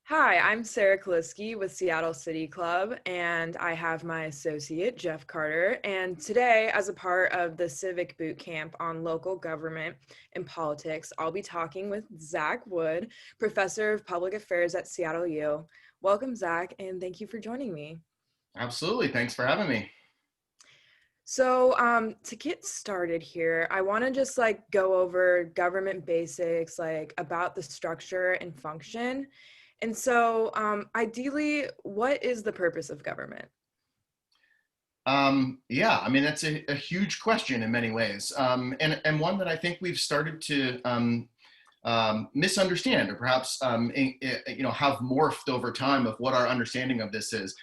Hi, I'm Sara Kilisky with Seattle City Club, and I have my associate, Jeff Carter. And today, as a part of the Civic Boot Camp on local government and politics, I'll be talking with Zach Wood, Professor of Public Affairs at Seattle U. Welcome, Zach, and thank you for joining me. Absolutely. Thanks for having me. So, to get started here, I want to just go over government basics, about the structure and function. And so, ideally, what is the purpose of government? Yeah, I mean, that's a huge question in many ways, and one that I think we've started to misunderstand, or perhaps have morphed over time of what our understanding of this is.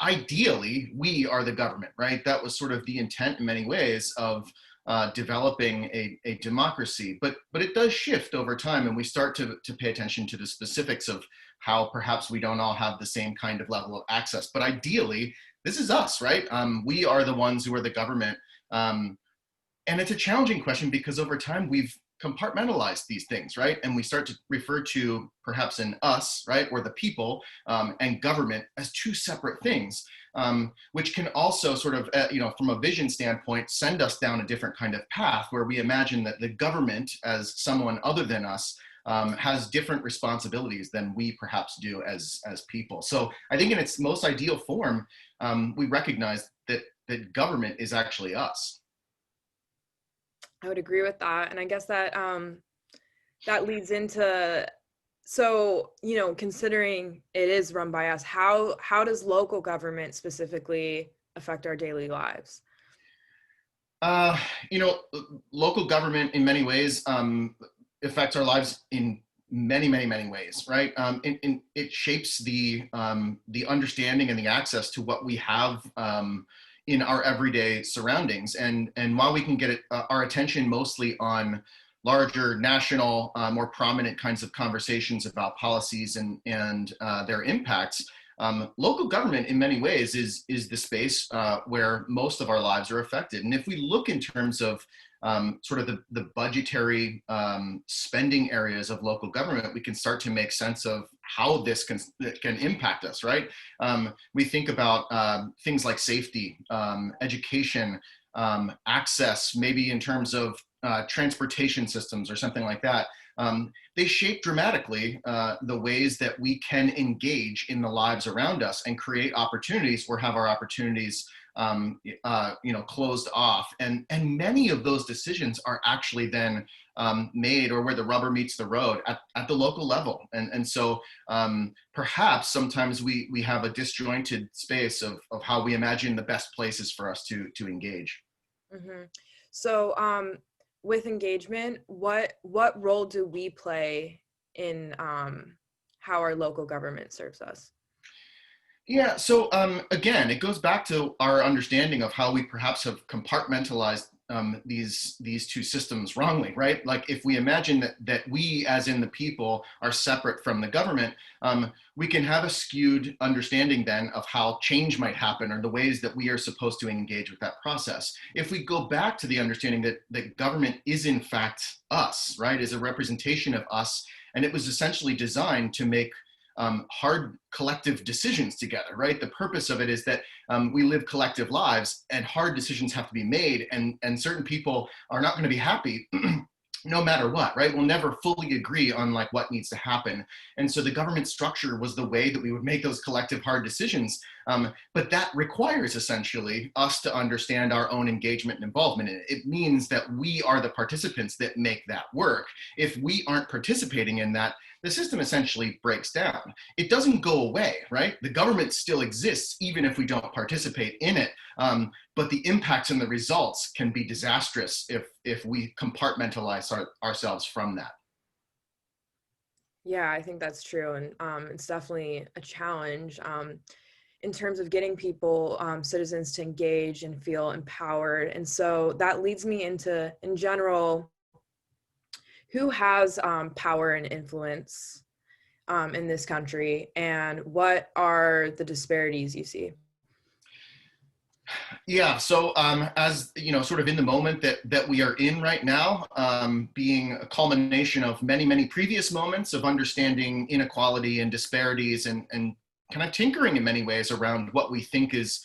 Ideally, we are the government, right? That was sort of the intent in many ways of developing a democracy, but it does shift over time, and we start to pay attention to the specifics of how perhaps we don't all have the same kind of level of access. But ideally, this is us, right? We are the ones who are the government. And it's a challenging question because over time we've compartmentalized these things, right? And we start to refer to perhaps an us, right, or the people, and government as two separate things, which can also sort of, from a vision standpoint, send us down a different kind of path where we imagine that the government as someone other than us has different responsibilities than we perhaps do as people. So I think in its most ideal form, we recognize that government is actually us. I would agree with that, and I guess that that leads into so considering it is run by us, how does local government specifically affect our daily lives? Uh, you know, Local government in many ways affects our lives in many ways, right? It shapes the understanding and the access to what we have in our everyday surroundings. And while we can get our attention mostly on larger national, more prominent kinds of conversations about policies and their impacts, local government in many ways is the space where most of our lives are affected. And if we look in terms of sort of the budgetary spending areas of local government, we can start to make sense of how this can impact us, right? We think about things like safety, education, access, maybe in terms of transportation systems or something like that. They shape dramatically the ways that we can engage in the lives around us and create opportunities or have our opportunities closed off. And many of those decisions are actually then made, or where the rubber meets the road, at the local level. And so perhaps sometimes we have a disjointed space of how we imagine the best places for us to engage. Mm-hmm. So, with engagement, what role do we play in how our local government serves us? Yeah, so again, it goes back to our understanding of how we perhaps have compartmentalized these two systems wrongly, right? Like if we imagine that we, as in the people, are separate from the government, we can have a skewed understanding then of how change might happen or the ways that we are supposed to engage with that process. If we go back to the understanding that government is in fact us, right, is a representation of us, and it was essentially designed to make hard collective decisions together, right? The purpose of it is that we live collective lives and hard decisions have to be made, and certain people are not going to be happy no matter what, right? We'll never fully agree on like what needs to happen. And so the government structure was the way that we would make those collective hard decisions. But that requires essentially us to understand our own engagement and involvement in it. It means that we are the participants that make that work. If we aren't participating in that, the system essentially breaks down. It doesn't go away, right? The government still exists even if we don't participate in it. But the impacts and the results can be disastrous if we compartmentalize ourselves from that. Yeah, I think that's true, and it's definitely a challenge in terms of getting people, citizens, to engage and feel empowered. And so that leads me into, in general, who has power and influence in this country, and what are the disparities you see? Yeah, so as you know, sort of in the moment that we are in right now, being a culmination of many previous moments of understanding inequality and disparities, and kind of tinkering in many ways around what we think is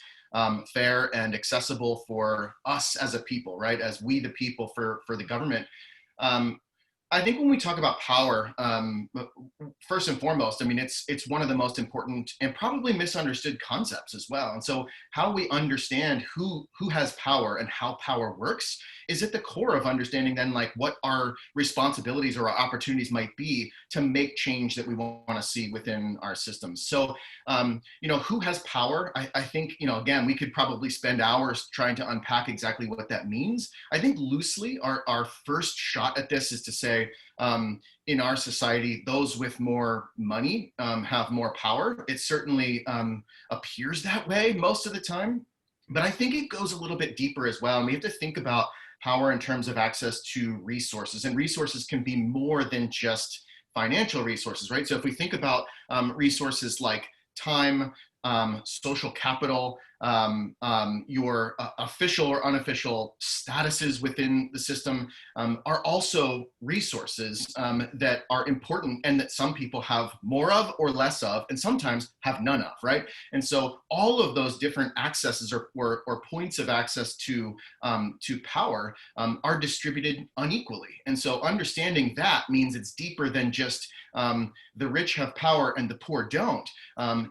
fair and accessible for us as a people, right? As we the people for the government. Um, I think when we talk about power, first and foremost, I mean, it's one of the most important and probably misunderstood concepts as well. And so, how we understand who has power and how power works is at the core of understanding then, like, what our responsibilities or our opportunities might be to make change that we want to see within our systems. So, who has power? I think, again, we could probably spend hours trying to unpack exactly what that means. I think loosely, our first shot at this is to say, in our society, those with more money have more power. It certainly appears that way most of the time, but I think it goes a little bit deeper as well. And we have to think about power in terms of access to resources, and resources can be more than just financial resources, right? So if we think about resources like time, social capital, your official or unofficial statuses within the system are also resources that are important and that some people have more of or less of, and sometimes have none of, right? And so all of those different accesses or points of access to power are distributed unequally. And so understanding that means it's deeper than just the rich have power and the poor don't.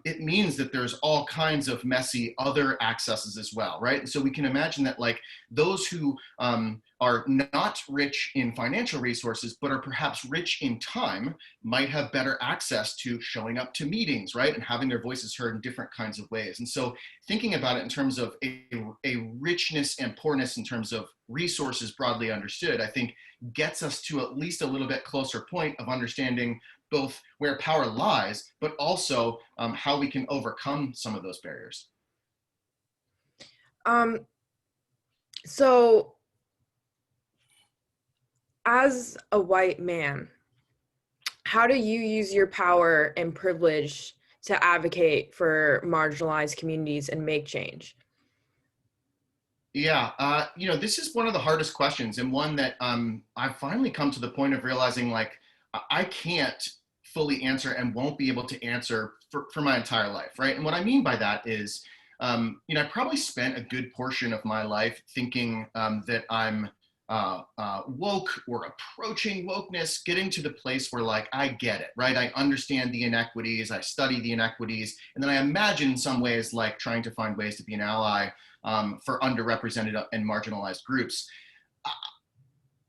It means that there's all kinds of messy other accesses as well, right? And so we can imagine that, like, those who are not rich in financial resources, but are perhaps rich in time, might have better access to showing up to meetings, right? And having their voices heard in different kinds of ways. And so thinking about it in terms of a richness and poorness in terms of resources broadly understood, I think gets us to at least a little bit closer point of understanding both where power lies, but also how we can overcome some of those barriers. Um, so as a white man, how do you use your power and privilege to advocate for marginalized communities and make change? Yeah, this is one of the hardest questions, and one that I've finally come to the point of realizing, like, I can't fully answer and won't be able to answer for my entire life, right? And what I mean by that is, I probably spent a good portion of my life thinking that I'm woke or approaching wokeness, getting to the place where, like, I get it, right? I understand the inequities, I study the inequities, and then I imagine in some ways, like, trying to find ways to be an ally for underrepresented and marginalized groups.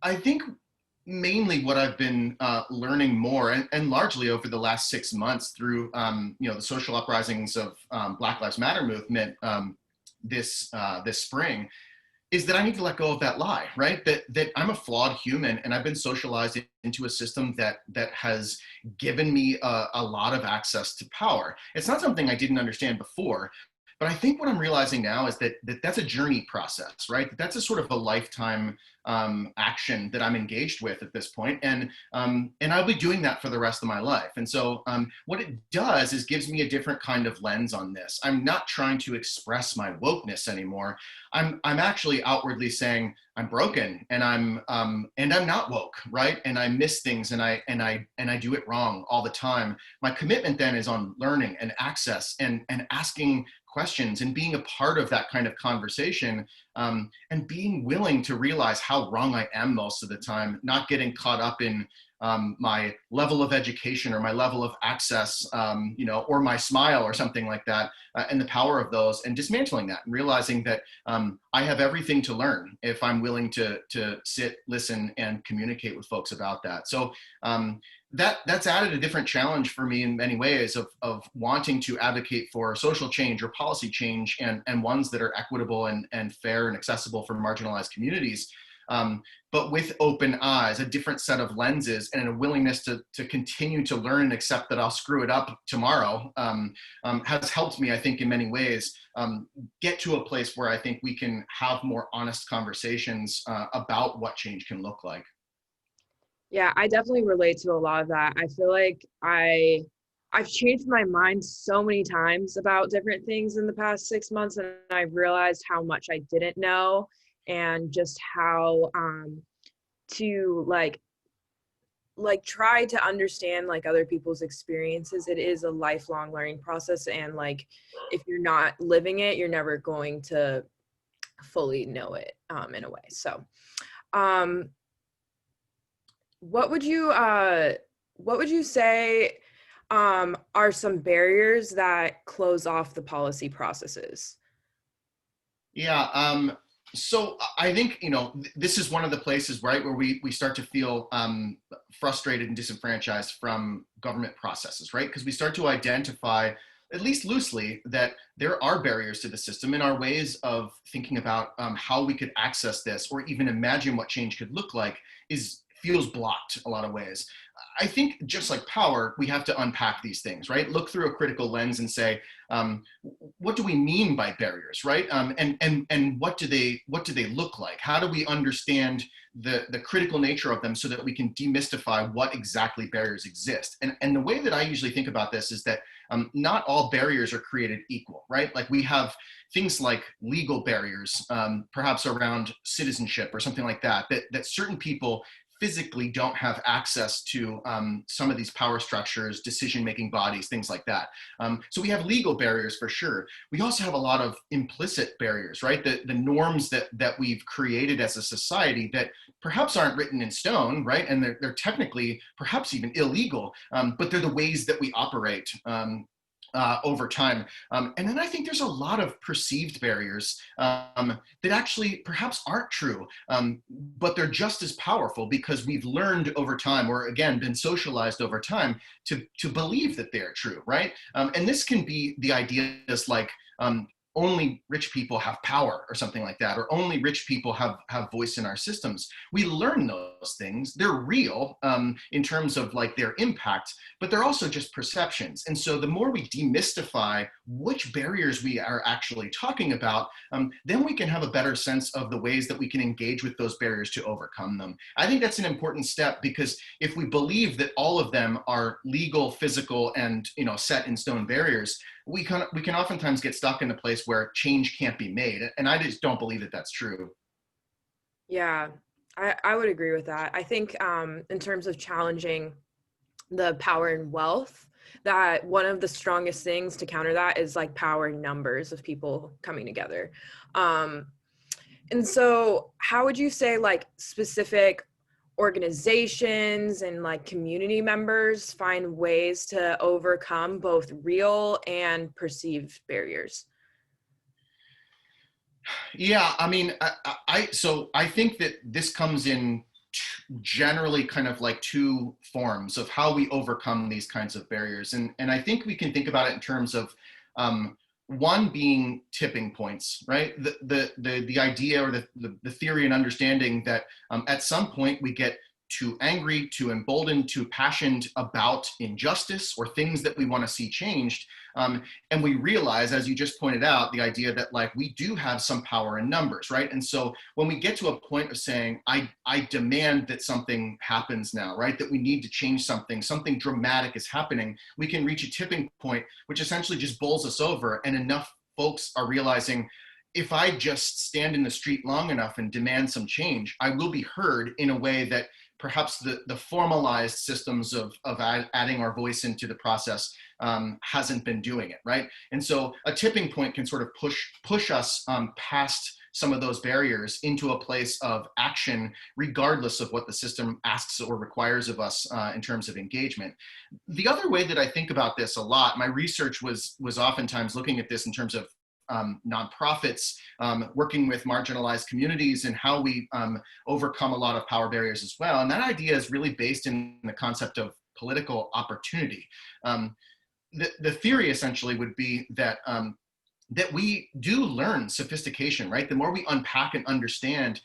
I think mainly what I've been learning more, and largely over the last 6 months through the social uprisings of Black Lives Matter movement this spring, is that I need to let go of that lie, right? That I'm a flawed human, and I've been socialized into a system that has given me a lot of access to power. It's not something I didn't understand before, but I think what I'm realizing now is that that's a journey process, right? That's a sort of a lifetime action that I'm engaged with at this point, and I'll be doing that for the rest of my life. And so, what it does is gives me a different kind of lens on this. I'm not trying to express my wokeness anymore. I'm actually outwardly saying I'm broken, and I'm not woke, right? And I miss things, and I do it wrong all the time. My commitment then is on learning and access and asking questions and being a part of that kind of conversation, and being willing to realize how wrong I am most of the time, not getting caught up in my level of education or my level of access, or my smile or something like that, and the power of those, and dismantling that and realizing that I have everything to learn if I'm willing to sit, listen, and communicate with folks about that. So that's added a different challenge for me in many ways of wanting to advocate for social change or policy change, and ones that are equitable and fair and accessible for marginalized communities. But with open eyes, a different set of lenses, and a willingness to continue to learn and accept that I'll screw it up tomorrow, has helped me, I think, in many ways, get to a place where I think we can have more honest conversations about what change can look like. Yeah, I definitely relate to a lot of that. I feel like I I've changed my mind so many times about different things in the past 6 months, and I've realized how much I didn't know, and just how to try to understand like other people's experiences. It is a lifelong learning process, and like if you're not living it, you're never going to fully know it in a way. So um what would you say are some barriers that close off the policy processes? Yeah. So I think, this is one of the places, right, where we start to feel frustrated and disenfranchised from government processes, right? Because we start to identify, at least loosely, that there are barriers to the system in our ways of thinking about how we could access this or even imagine what change could look like feels blocked a lot of ways. I think just like power, we have to unpack these things, right? Look through a critical lens and say, what do we mean by barriers, right? And what do they look like? How do we understand the critical nature of them so that we can demystify what exactly barriers exist? And the way that I usually think about this is that not all barriers are created equal, right? Like we have things like legal barriers, perhaps around citizenship or something like that, that certain people physically don't have access to some of these power structures, decision-making bodies, things like that. So we have legal barriers for sure. We also have a lot of implicit barriers, right? The norms that we've created as a society that perhaps aren't written in stone, right? And they're technically perhaps even illegal, but they're the ways that we operate over time. And then I think there's a lot of perceived barriers that actually perhaps aren't true, but they're just as powerful because we've learned over time, or again, been socialized over time to believe that they're true, right? And this can be the ideas like, only rich people have power or something like that, or only rich people have voice in our systems. We learn those things. They're real in terms of like their impact, but they're also just perceptions. And so the more we demystify which barriers we are actually talking about, then we can have a better sense of the ways that we can engage with those barriers to overcome them. I think that's an important step, because if we believe that all of them are legal, physical, and set in stone barriers, we can oftentimes get stuck in a place where change can't be made. And I just don't believe that that's true. Yeah, I would agree with that. I think in terms of challenging the power and wealth, that one of the strongest things to counter that is like power in numbers of people coming together. Um, and so how would you say like specific organizations and like community members find ways to overcome both real and perceived barriers? Yeah, I mean, so I think that this comes in generally kind of like two forms of how we overcome these kinds of barriers, and I think we can think about it in terms of one being tipping points, right? The idea, or the theory and understanding that at some point we get too angry, too emboldened, too passionate about injustice or things that we want to see changed. And we realize, as you just pointed out, the idea that like we do have some power in numbers, right? And so when we get to a point of saying, I demand that something happens now, right? That we need to change something dramatic is happening, we can reach a tipping point, which essentially just bowls us over. And enough folks are realizing, if I just stand in the street long enough and demand some change, I will be heard in a way that perhaps the formalized systems of adding our voice into the process hasn't been doing it, right? And so a tipping point can sort of push us past some of those barriers into a place of action, regardless of what the system asks or requires of us in terms of engagement. The other way that I think about this a lot, my research was oftentimes looking at this in terms of nonprofits, working with marginalized communities, and how we overcome a lot of power barriers as well. And that idea is really based in the concept of political opportunity. The theory essentially would be that we do learn sophistication, right? The more we unpack and understand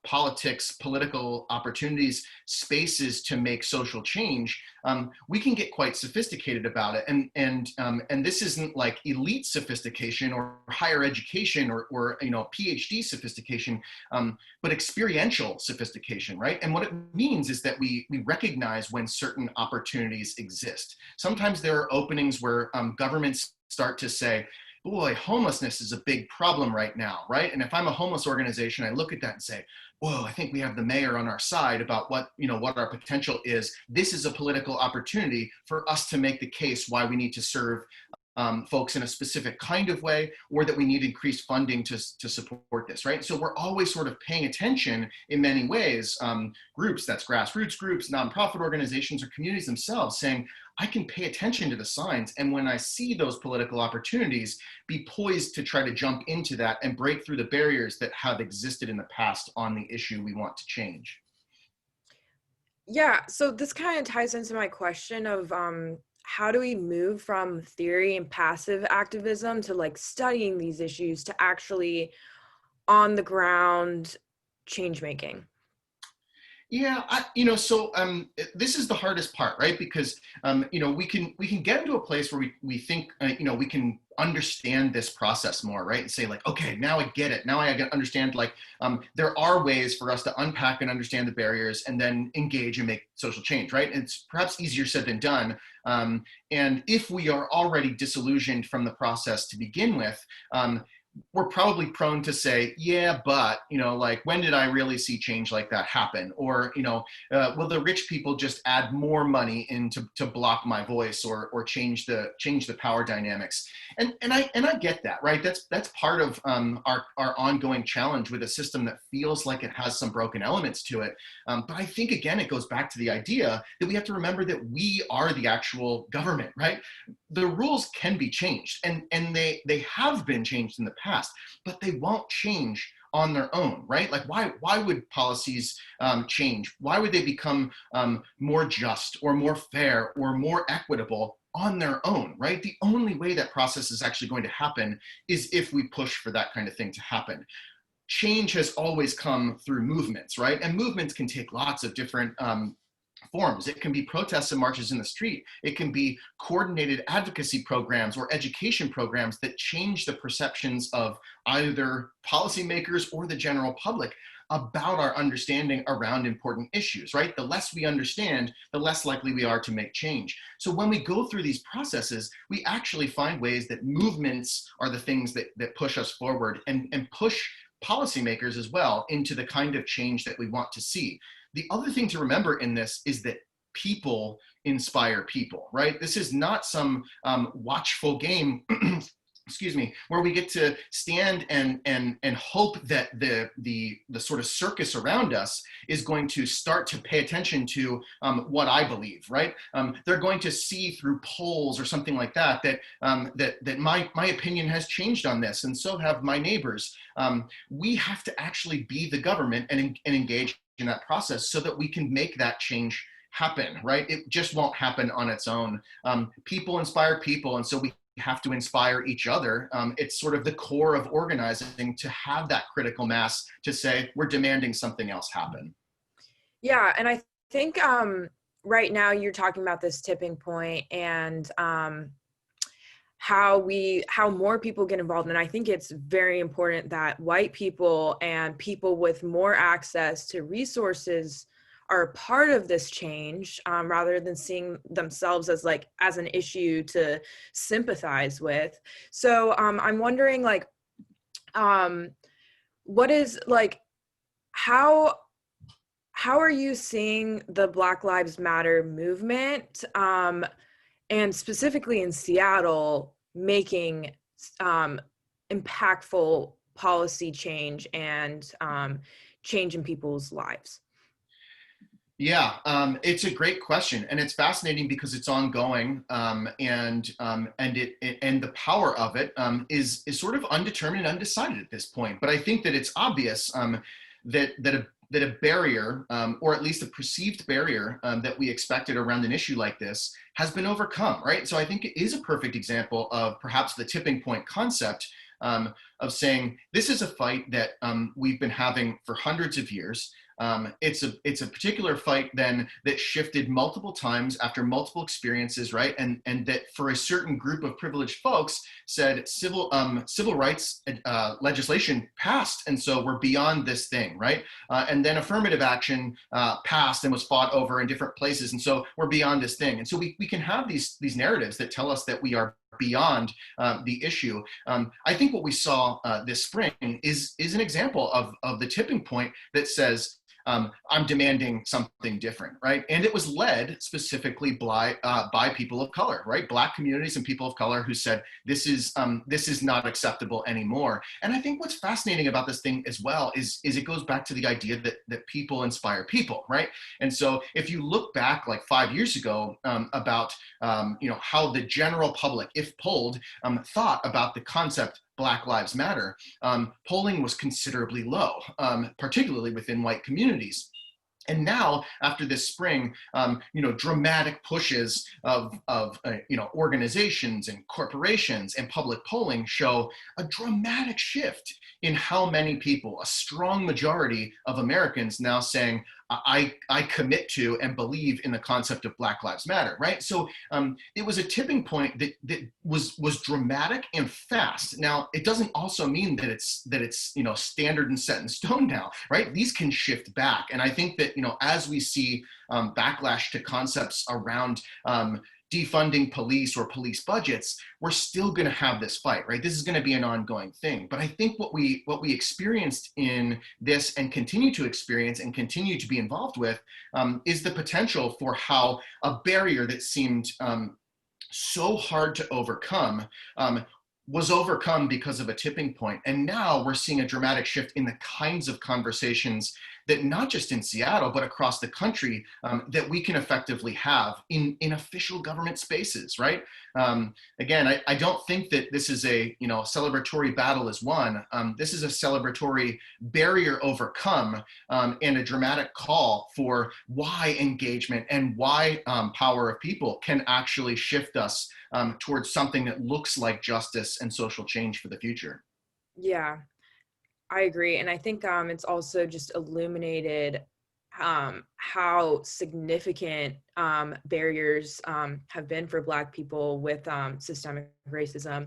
politics, political opportunities, spaces to make social change, we can get quite sophisticated about it. And this isn't like elite sophistication or higher education or PhD sophistication, but experiential sophistication, right? And what it means is that we recognize when certain opportunities exist. Sometimes there are openings where governments start to say, boy, homelessness is a big problem right now, right? And if I'm a homeless organization, I look at that and say, whoa, I think we have the mayor on our side about what our potential is. This is a political opportunity for us to make the case why we need to serve folks in a specific kind of way, or that we need increased funding to support this, right? So we're always sort of paying attention in many ways, groups, that's grassroots groups, nonprofit organizations, or communities themselves, saying, I can pay attention to the signs, and when I see those political opportunities, be poised to try to jump into that and break through the barriers that have existed in the past on the issue we want to change. Yeah, so this kind of ties into my question of how do we move from theory and passive activism to like studying these issues to actually on the ground change making? Yeah, this is the hardest part, right? Because we can get into a place where we think we can understand this process more, right? And say like, okay, now I get it. Now I understand like there are ways for us to unpack and understand the barriers and then engage and make social change, right? And it's perhaps easier said than done. And if we are already disillusioned from the process to begin with, we're probably prone to say, yeah, but, like, when did I really see change like that happen? Or, will the rich people just add more money in to block my voice or change the power dynamics? And I get that, right? That's part of our ongoing challenge with a system that feels like it has some broken elements to it. But I think, again, it goes back to the idea that we have to remember that we are the actual government, right? The rules can be changed, and they have been changed in the past, but they won't change on their own, right? Like why would policies change? Why would they become more just or more fair or more equitable on their own, right? The only way that process is actually going to happen is if we push for that kind of thing to happen. Change has always come through movements, right? And movements can take lots of different forms. It can be protests and marches in the street. It can be coordinated advocacy programs or education programs that change the perceptions of either policymakers or the general public about our understanding around important issues, right? The less we understand, the less likely we are to make change. So when we go through these processes, we actually find ways that movements are the things that push us forward and push policymakers as well into the kind of change that we want to see. The other thing to remember in this is that people inspire people, right? This is not some watchful game excuse me, where we get to stand and hope that the sort of circus around us is going to start to pay attention to what I believe, right? They're going to see through polls or something like that that my opinion has changed on this, and so have my neighbors. We have to actually be the government and engage in that process so that we can make that change happen, right? It just won't happen on its own. People inspire people, and so we have to inspire each other. It's sort of the core of organizing to have that critical mass to say, we're demanding something else happen. Yeah, and I think right now you're talking about this tipping point and how more people get involved. And I think it's very important that white people and people with more access to resources are a part of this change, rather than seeing themselves as an issue to sympathize with. So I'm wondering, what is how are you seeing the Black Lives Matter movement, and specifically in Seattle, making impactful policy change and change in people's lives? Yeah, it's a great question, and it's fascinating because it's ongoing, and the power of it is sort of undetermined and undecided at this point. But I think that it's obvious that a barrier, or at least a perceived barrier, that we expected around an issue like this has been overcome, right? So I think it is a perfect example of perhaps the tipping point concept of saying this is a fight that we've been having for hundreds of years. It's a particular fight then that shifted multiple times after multiple experiences, right? And that for a certain group of privileged folks said civil rights legislation passed, and so we're beyond this thing, right? And then affirmative action passed and was fought over in different places, and so we're beyond this thing. And so we can have these narratives that tell us that we are beyond the issue. I think what we saw this spring is an example of the tipping point that says, I'm demanding something different, right? And it was led specifically by people of color, right? Black communities and people of color who said, this is not acceptable anymore. And I think what's fascinating about this thing as well is it goes back to the idea that people inspire people, right? And so if you look back like 5 years ago about how the general public, if polled, thought about the concept Black Lives Matter, polling was considerably low, particularly within white communities. And now, after this spring, dramatic pushes of organizations and corporations and public polling show a dramatic shift in how many people, a strong majority of Americans now saying, I commit to and believe in the concept of Black Lives Matter, right? So it was a tipping point that was dramatic and fast. Now, it doesn't also mean that it's standard and set in stone now, right? These can shift back, and I think that as we see backlash to concepts around defunding police or police budgets, we're still going to have this fight, right? This is going to be an ongoing thing. But I think what we experienced in this and continue to experience and continue to be involved with is the potential for how a barrier that seemed so hard to overcome was overcome because of a tipping point. And now we're seeing a dramatic shift in the kinds of conversations that not just in Seattle, but across the country, that we can effectively have in official government spaces, right? Again, I don't think that this is a celebratory battle is won. This is a celebratory barrier overcome and a dramatic call for why engagement and why power of people can actually shift us towards something that looks like justice and social change for the future. Yeah, I agree. And I think it's also just illuminated how significant barriers have been for Black people with systemic racism.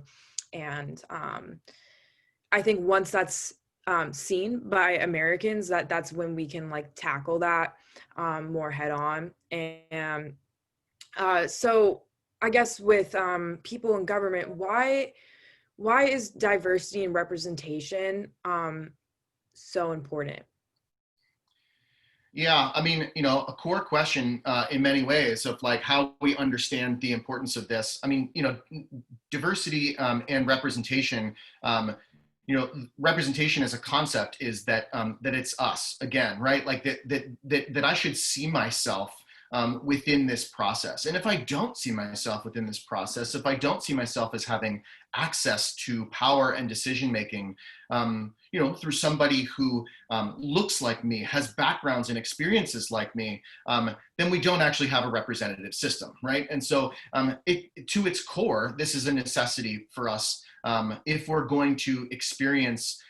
And I think once that's seen by Americans, that's when we can tackle that more head on. And so I guess with people in government, why is diversity and representation so important? Yeah, I mean, a core question in many ways of how we understand the importance of this. I mean, diversity and representation. Representation as a concept is that it's us again, right? That I should see myself within this process. And if I don't see myself within this process, if I don't see myself as having access to power and decision-making, through somebody who looks like me, has backgrounds and experiences like me, then we don't actually have a representative system, right? And so to its core, this is a necessity for us if we're going to experience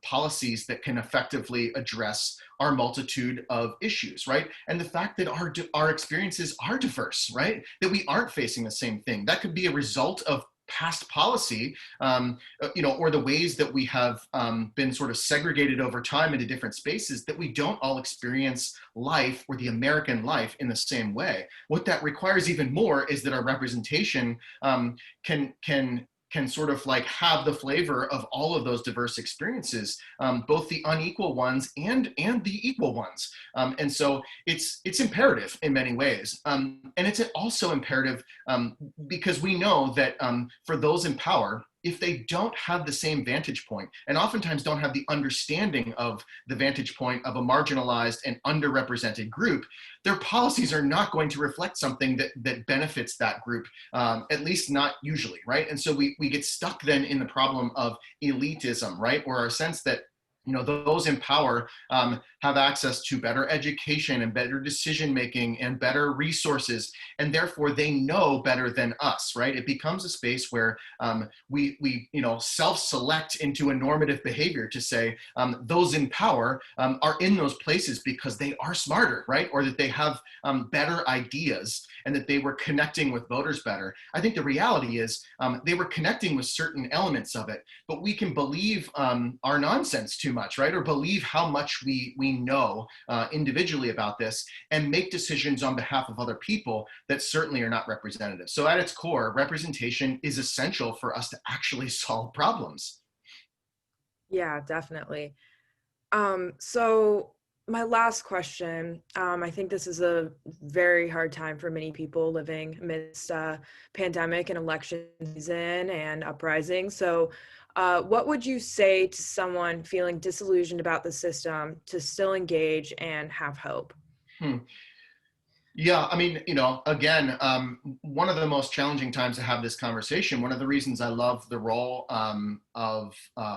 policies that can effectively address our multitude of issues, right? And the fact that our experiences are diverse, right? That we aren't facing the same thing. That could be a result of past policy, or the ways that we have been sort of segregated over time into different spaces, that we don't all experience life or the American life in the same way. What that requires even more is that our representation can sort of have the flavor of all of those diverse experiences, both the unequal ones and the equal ones. And so it's imperative in many ways. And it's also imperative because we know that for those in power, if they don't have the same vantage point, and oftentimes don't have the understanding of the vantage point of a marginalized and underrepresented group, their policies are not going to reflect something that benefits that group, at least not usually, right? And so we get stuck then in the problem of elitism, right? Or our sense that those in power have access to better education and better decision making and better resources, and therefore they know better than us, right? It becomes a space where we self-select into a normative behavior to say those in power are in those places because they are smarter, right? Or that they have better ideas and that they were connecting with voters better. I think the reality is they were connecting with certain elements of it, but we can believe our nonsense too much, right? Or believe how much we know individually about this and make decisions on behalf of other people that certainly are not representative. So at its core, representation is essential for us to actually solve problems. Yeah, definitely. So my last question, I think this is a very hard time for many people living amidst pandemic and election season and uprising. So what would you say to someone feeling disillusioned about the system to still engage and have hope? Hmm. Yeah, I mean, again, one of the most challenging times to have this conversation, one of the reasons I love the role of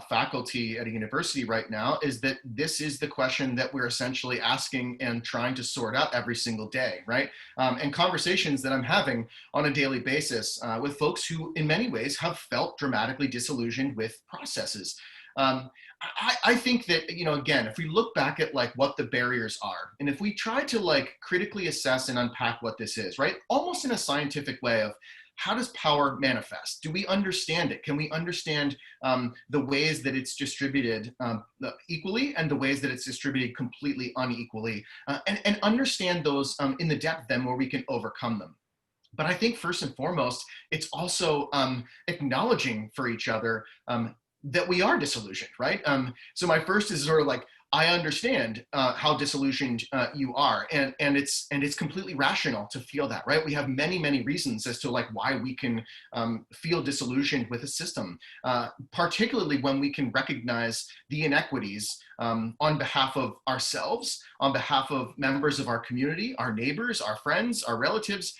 faculty at a university right now is that this is the question that we're essentially asking and trying to sort out every single day, right? And conversations that I'm having on a daily basis with folks who, in many ways, have felt dramatically disillusioned with processes. Um, I think that, again, if we look back at like what the barriers are, and if we try to like critically assess and unpack what this is, right, almost in a scientific way of how does power manifest? Do we understand it? Can we understand the ways that it's distributed equally and the ways that it's distributed completely unequally, and understand those in the depth then where we can overcome them? But I think first and foremost, it's also acknowledging for each other that we are disillusioned, right? So my first is sort of like, I understand how disillusioned you are, and it's completely rational to feel that, right? We have many reasons as to like why we can feel disillusioned with a system, particularly when we can recognize the inequities on behalf of ourselves, on behalf of members of our community, our neighbors, our friends, our relatives.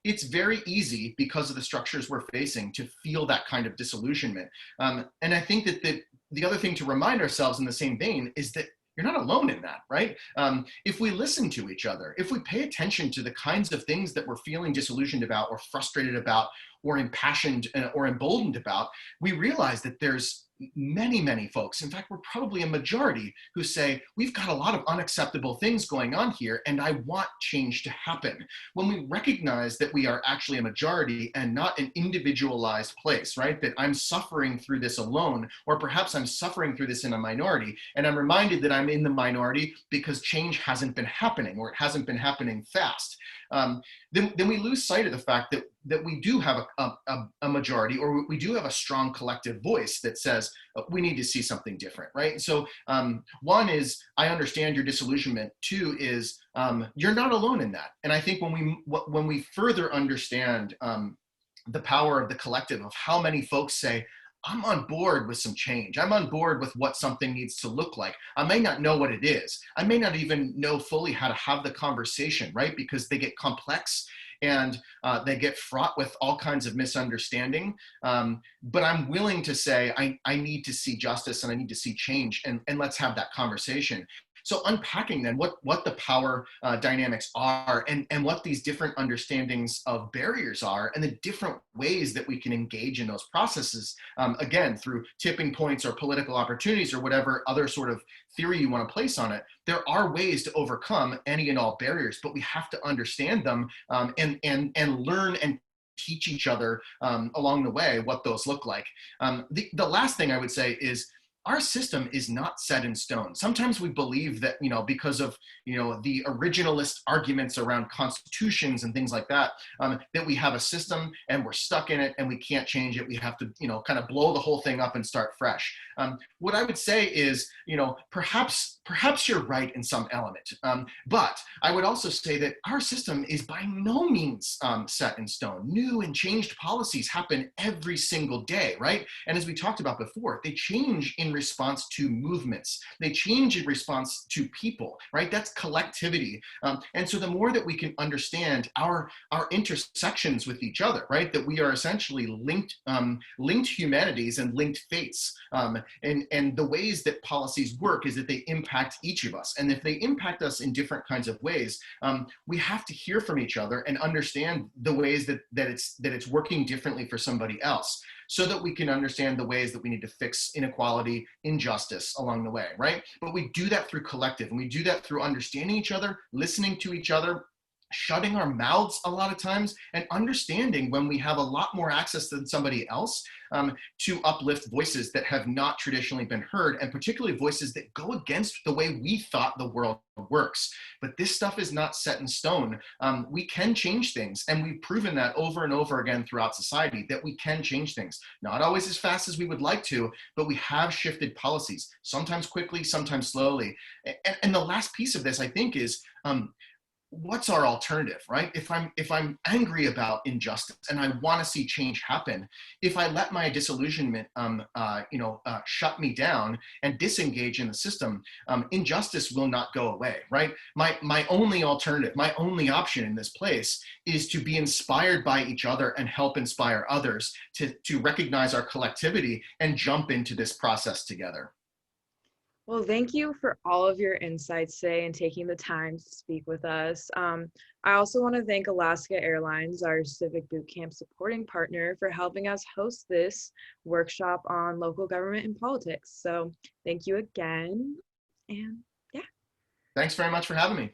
It's very easy because of the structures we're facing to feel that kind of disillusionment. And I think that the other thing to remind ourselves in the same vein is that you're not alone in that, right? If we listen to each other, if we pay attention to the kinds of things that we're feeling disillusioned about or frustrated about or impassioned or emboldened about, we realize that there's many folks, in fact, we're probably a majority, who say, we've got a lot of unacceptable things going on here, and I want change to happen. When we recognize that we are actually a majority and not an individualized place, right? That I'm suffering through this alone, or perhaps I'm suffering through this in a minority, and I'm reminded that I'm in the minority because change hasn't been happening, or it hasn't been happening fast. Then we lose sight of the fact that we do have a majority, or we do have a strong collective voice that says we need to see something different, right? So one is, I understand your disillusionment. Two is, you're not alone in that. And I think when we further understand the power of the collective, of how many folks say, I'm on board with some change. I'm on board with what something needs to look like. I may not know what it is. I may not even know fully how to have the conversation, right? Because they get complex and they get fraught with all kinds of misunderstanding. But I'm willing to say, I need to see justice and I need to see change, and let's have that conversation. So unpacking then what the power dynamics are, and what these different understandings of barriers are, and the different ways that we can engage in those processes, again, through tipping points or political opportunities or whatever other sort of theory you want to place on it. There are ways to overcome any and all barriers, but we have to understand them and learn and teach each other along the way what those look like. The last thing I would say is, our system is not set in stone. Sometimes we believe that, because of, the originalist arguments around constitutions and things like that, that we have a system and we're stuck in it and we can't change it. We have to, kind of blow the whole thing up and start fresh. What I would say is, perhaps perhaps you're right in some element. But I would also say that our system is by no means set in stone. New and changed policies happen every single day, right? And as we talked about before, they change in response to movements. They change in response to people, right? That's collectivity. And so the more that we can understand our intersections with each other, right? That we are essentially linked humanities and linked fates. And the ways that policies work is that they impact each of us. And if they impact us in different kinds of ways, we have to hear from each other and understand the ways that it's working differently for somebody else, so that we can understand the ways that we need to fix inequality, injustice along the way, right? But we do that through collective, and we do that through understanding each other, listening to each other, shutting our mouths a lot of times, and understanding when we have a lot more access than somebody else, to uplift voices that have not traditionally been heard, and particularly voices that go against the way we thought the world works. But this stuff is not set in stone. We can change things, and we've proven that over and over again throughout society, that we can change things. Not always as fast as we would like to, but we have shifted policies, sometimes quickly, sometimes slowly. And the last piece of this, I think, is what's our alternative, right? If I'm angry about injustice and I want to see change happen, if I let my disillusionment shut me down and disengage in the system, injustice will not go away, right? My only alternative, my only option in this place is to be inspired by each other and help inspire others to recognize our collectivity and jump into this process together. Well, thank you for all of your insights today and taking the time to speak with us. I also want to thank Alaska Airlines, our Civic Bootcamp supporting partner, for helping us host this workshop on local government and politics. So thank you again. And yeah. Thanks very much for having me.